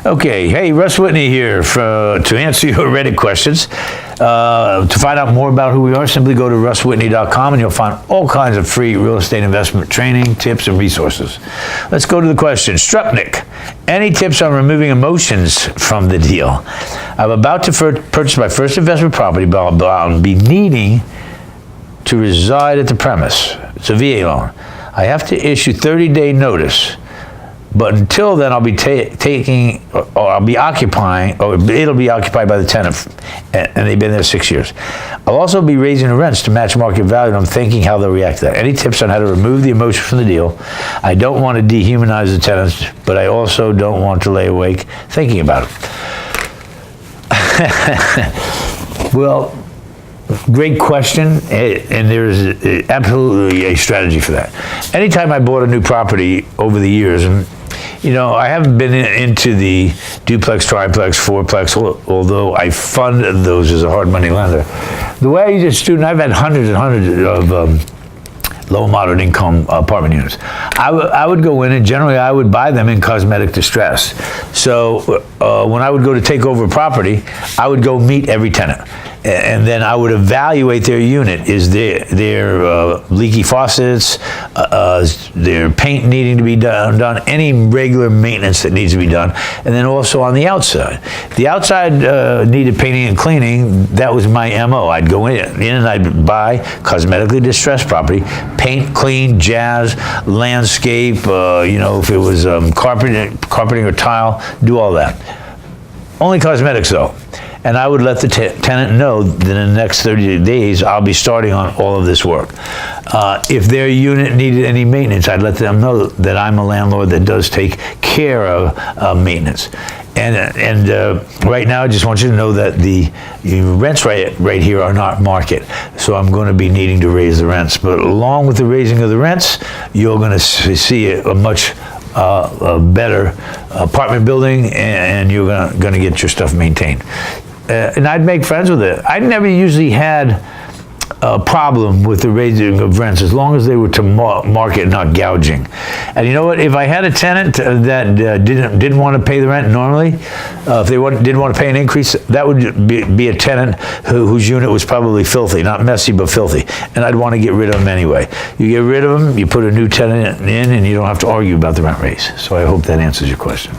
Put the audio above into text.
Okay, hey, Russ Whitney here to answer your Reddit questions. To find out more about who we are, simply go to russwhitney.com and you'll find all kinds of free real estate investment training, tips, and resources. Let's go to the question. Strupnik, any tips on removing emotions from the deal? I'm about to purchase my first investment property, but I'll be needing to reside at the premise. It's a VA loan. I have to issue 30-day notice. But until then, I'll be taking, or I'll be occupying, or it'll be occupied by the tenant, and they've been there 6 years. I'll also be raising the rents to match market value, and I'm thinking how they'll react to that. Any tips on how to remove the emotion from the deal? I don't want to dehumanize the tenants, but I also don't want to lay awake thinking about it. Well, great question, and there's absolutely a strategy for that. Anytime I bought a new property over the years, and you know, I haven't been into the duplex, triplex, fourplex, although I fund those as a hard money lender. The way I use a student, I've had hundreds and hundreds of low and moderate income apartment units. I would go in and generally I would buy them in cosmetic distress. So when I would go to take over a property, I would go meet every tenant. And then I would evaluate their unit. Is their leaky faucets, their paint needing to be done, any regular maintenance that needs to be done, and then also on the outside. The outside needed painting and cleaning. That was my MO. I'd go in and I'd buy cosmetically distressed property, paint, clean, jazz, landscape. You know, if it was carpeting or tile, do all that. Only cosmetics though. And I would let the tenant know that in the next 30 days, I'll be starting on all of this work. If their unit needed any maintenance, I'd let them know that I'm a landlord that does take care of maintenance. And right now, I just want you to know that the rents right here are not market. So I'm going to be needing to raise the rents. But along with the raising of the rents, you're going to see a much a better apartment building, and you're going to get your stuff maintained. And I'd make friends with it. I never usually had a problem with the raising of rents as long as they were to market, not gouging. And you know what? If I had a tenant that didn't want to pay the rent normally, if they didn't want to pay an increase, that would be a tenant whose unit was probably filthy, not messy, but filthy. And I'd want to get rid of them anyway. You get rid of them, you put a new tenant in, and you don't have to argue about the rent raise. So I hope that answers your question.